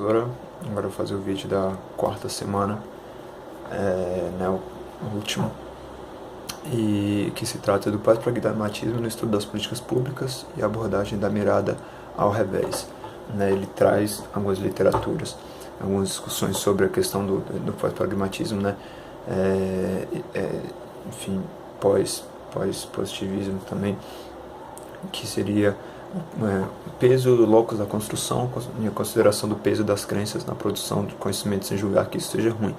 professora. Agora eu vou fazer o vídeo da quarta semana, o último, e que se trata do pós-pragmatismo no estudo das políticas públicas e a abordagem da mirada ao revés. Ele traz algumas literaturas, algumas discussões sobre a questão do pós-pragmatismo, enfim, pós-positivismo também, que seria o peso do locus da construção e a consideração do peso das crenças na produção de conhecimento sem julgar que isso seja ruim.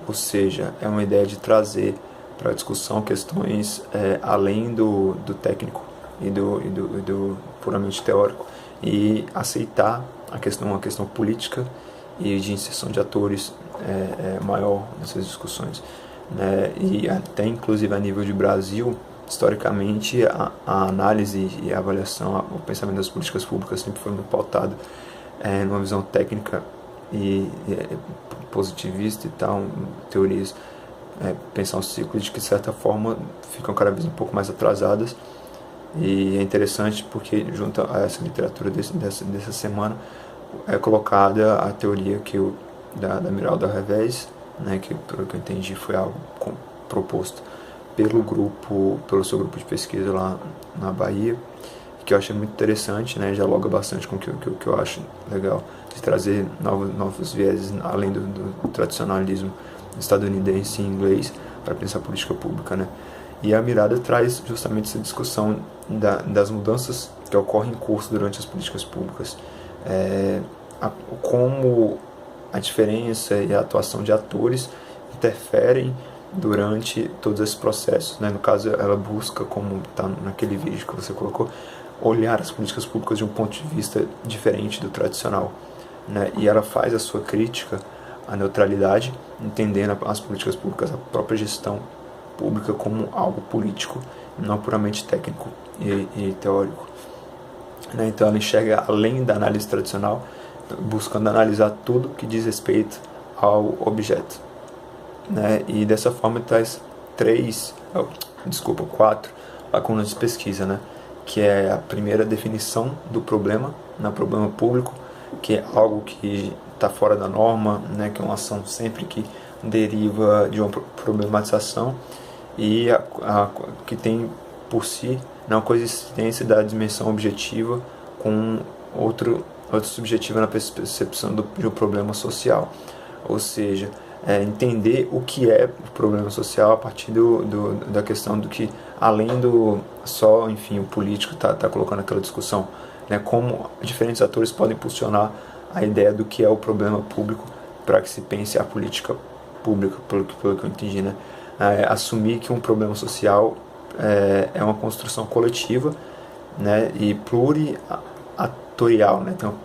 Ou seja, é uma ideia de trazer para a discussão questões além do técnico e do puramente teórico, e aceitar uma questão política e de inserção de atores maior nessas discussões. E até inclusive a nível de Brasil, historicamente, a análise e a avaliação, o pensamento das políticas públicas sempre foi muito pautado numa visão técnica e positivista e tal, teorias pensar um ciclo de que, de certa forma, ficam cada vez um pouco mais atrasadas. E é interessante porque, junto a essa literatura dessa semana, é colocada a teoria da Mirada ao Revés, que, pelo que eu entendi, foi algo proposto pelo seu grupo de pesquisa lá na Bahia, que eu achei muito interessante, dialoga bastante com o que eu acho legal, de trazer novos vieses, além do tradicionalismo estadunidense e inglês, para pensar política pública. E a Mirada traz justamente essa discussão das mudanças que ocorrem em curso durante as políticas públicas, como a diferença e a atuação de atores interferem durante todos esses processos. No caso, ela busca, como está naquele vídeo que você colocou, olhar as políticas públicas de um ponto de vista diferente do tradicional. E ela faz a sua crítica à neutralidade, entendendo as políticas públicas, a própria gestão pública, como algo político, não puramente técnico e teórico. Então ela enxerga além da análise tradicional, buscando analisar tudo que diz respeito ao objeto. E dessa forma traz quatro lacunas de pesquisa, que é a primeira, definição do problema, problema público, que é algo que está fora da norma, que é uma ação sempre que deriva de uma problematização e que tem por si uma coexistência da dimensão objetiva com outro subjetivo na percepção de um problema social. Ou seja, entender o que é o problema social a partir da questão do que, além do só, enfim, o político tá colocando aquela discussão, como diferentes atores podem impulsionar a ideia do que é o problema público para que se pense a política pública, pelo que eu entendi, assumir que um problema social é uma construção coletiva, e pluriatorial, tem uma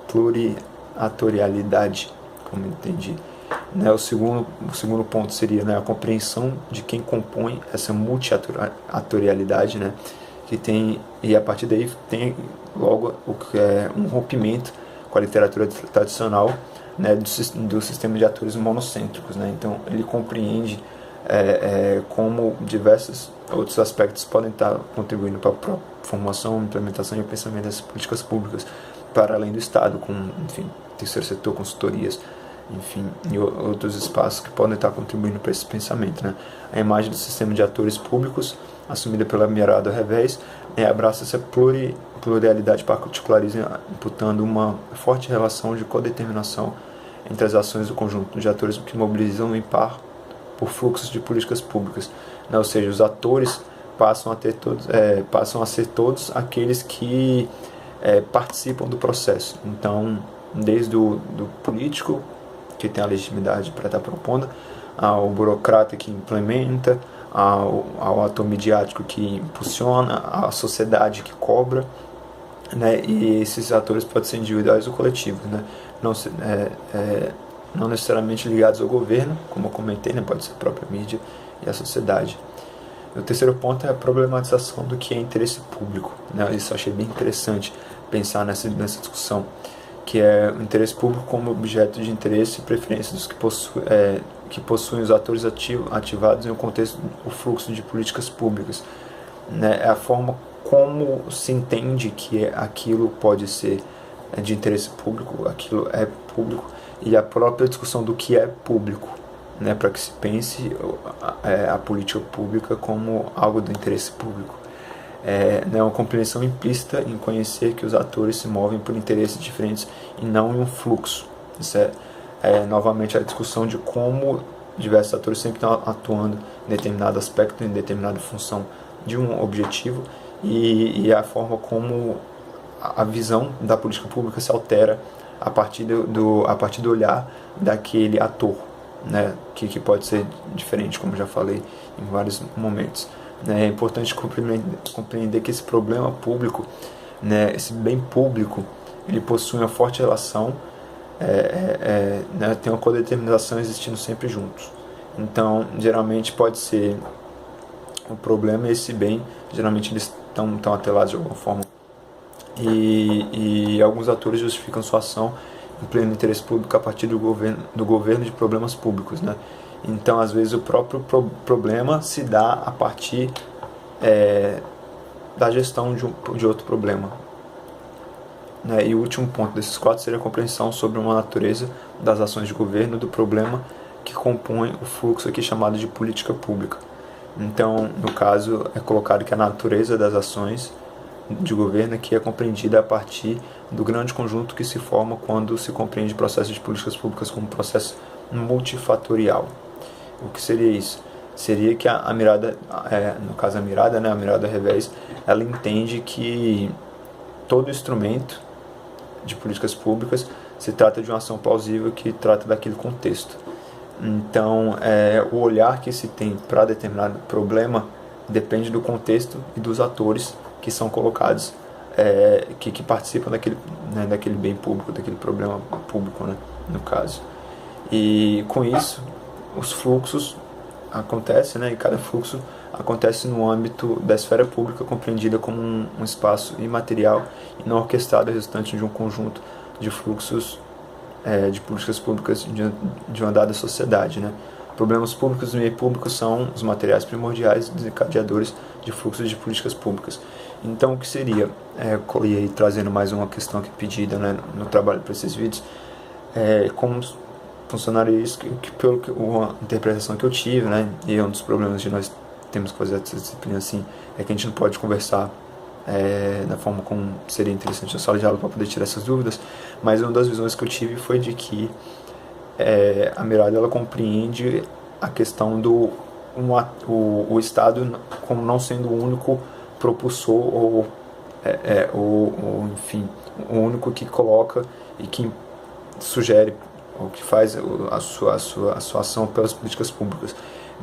pluriatorialidade, como eu entendi. O segundo ponto seria a compreensão de quem compõe essa multiatorialidade, que tem, e a partir daí tem logo o que é um rompimento com a literatura tradicional, do sistema de atores monocêntricos. Então ele compreende como diversos outros aspectos podem estar contribuindo para a formação, implementação e o pensamento das políticas públicas, para além do Estado, com, enfim, terceiro setor, consultorias, enfim, e outros espaços que podem estar contribuindo para esse pensamento. A imagem do sistema de atores públicos, assumida pela Mirada ao Revés, abraça essa pluralidade particulariza, imputando uma forte relação de codeterminação entre as ações do conjunto de atores que mobilizam em par por fluxos de políticas públicas. Ou seja, os atores passam a ser todos aqueles que participam do processo. Então, desde o político, que tem a legitimidade para estar propondo, ao burocrata que implementa, ao ator midiático que impulsiona, à sociedade que cobra, e esses atores podem ser individuais ou coletivos, não necessariamente ligados ao governo, como eu comentei, pode ser a própria mídia e a sociedade. O terceiro ponto é a problematização do que é interesse público. Isso eu achei bem interessante pensar nessa discussão, que é o interesse público como objeto de interesse e preferência dos que possuem os atores ativados em um contexto do fluxo de políticas públicas. É a forma como se entende que aquilo pode ser de interesse público, aquilo é público, e a própria discussão do que é público, né, para que se pense a política pública como algo do interesse público. Né, uma compreensão implícita em conhecer que os atores se movem por interesses diferentes e não em um fluxo. Isso novamente a discussão de como diversos atores sempre estão atuando em determinado aspecto, em determinada função de um objetivo, e a forma como a visão da política pública se altera a partir do olhar daquele ator, né, que pode ser diferente, como já falei em vários momentos. É importante compreender que esse problema público, né, esse bem público, ele possui uma forte relação, né, tem uma codeterminação existindo sempre juntos. Então, geralmente pode ser o problema e esse bem, geralmente eles estão atrelados de alguma forma. E alguns atores justificam sua ação em pleno interesse público a partir do governo de problemas públicos, né? Então, às vezes, o próprio problema se dá a partir da gestão de outro problema. Né? E o último ponto desses 4 seria a compreensão sobre uma natureza das ações de governo do problema que compõe o fluxo aqui chamado de política pública. Então, no caso, é colocado que a natureza das ações de governo aqui é compreendida a partir do grande conjunto que se forma quando se compreende o processo de políticas públicas como um processo multifatorial. O que seria isso? Seria que a mirada, no caso a mirada, né, a mirada ao revés, ela entende que todo instrumento de políticas públicas se trata de uma ação plausível que trata daquele contexto. Então, o olhar que se tem para determinado problema depende do contexto e dos atores que são colocados, que participam daquele bem público, daquele problema público, né, no caso. E com isso, os fluxos acontecem, né, e cada fluxo acontece no âmbito da esfera pública, compreendida como um espaço imaterial e não orquestrado resultante de um conjunto de fluxos de políticas públicas de uma dada sociedade, né. Problemas públicos no meio público são os materiais primordiais desencadeadores de fluxos de políticas públicas. Então, o que seria, e aí trazendo mais uma questão aqui pedida, né, no trabalho para esses vídeos, como funcionaria isso, uma interpretação que eu tive, né, e um dos problemas de nós temos que fazer essa disciplina assim, é que a gente não pode conversar da forma como seria interessante na sala de aula para poder tirar essas dúvidas, mas uma das visões que eu tive foi de que a mirada ela compreende a questão do o Estado como não sendo o único propulsor ou enfim, o único que coloca e que sugere ou que faz a sua ação pelas políticas públicas.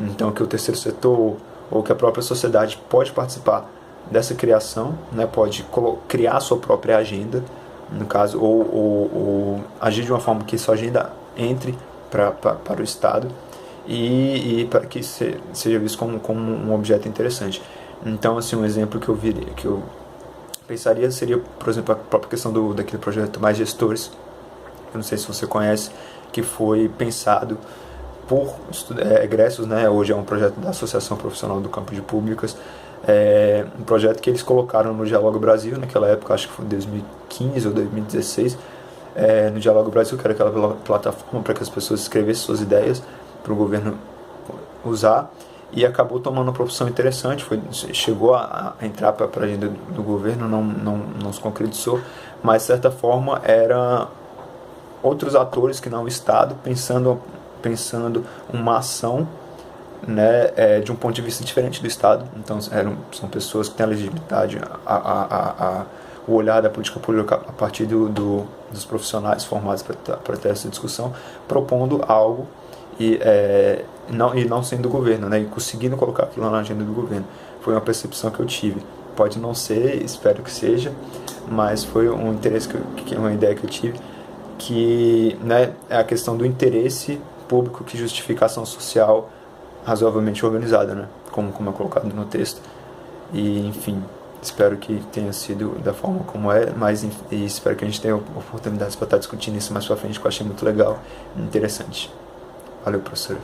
Então, que o terceiro setor ou que a própria sociedade pode participar dessa criação, né, pode criar a sua própria agenda, no caso, ou agir de uma forma que sua agenda entre para o Estado e para que seja visto como um objeto interessante. Então, assim, um exemplo que eu pensaria seria, por exemplo, a própria questão daquele projeto Mais Gestores, eu não sei se você conhece, que foi pensado por egressos, né? Hoje é um projeto da Associação Profissional do Campo de Públicas, um projeto que eles colocaram no Diálogo Brasil, naquela época, acho que foi em 2015 ou 2016, no Diálogo Brasil, que era aquela plataforma para que as pessoas escrevessem suas ideias para o governo usar, e acabou tomando uma proporção interessante, chegou a entrar para a agenda do governo, não se concretizou, mas de certa forma era outros atores que não o Estado pensando uma ação, né, de um ponto de vista diferente do Estado. Então são pessoas que têm a legitimidade, o olhar da política pública a partir dos profissionais formados para ter essa discussão, propondo algo e não sendo do governo, né, e conseguindo colocar aquilo na agenda do governo. Foi uma percepção que eu tive. Pode não ser, espero que seja, mas foi um interesse, uma ideia que eu tive, que, né, é a questão do interesse público que justifica a ação social razoavelmente organizada, né, como é colocado no texto. E, enfim, espero que tenha sido da forma como mas e espero que a gente tenha oportunidades para estar discutindo isso mais pra frente, que eu achei muito legal e interessante. Valeu, professor.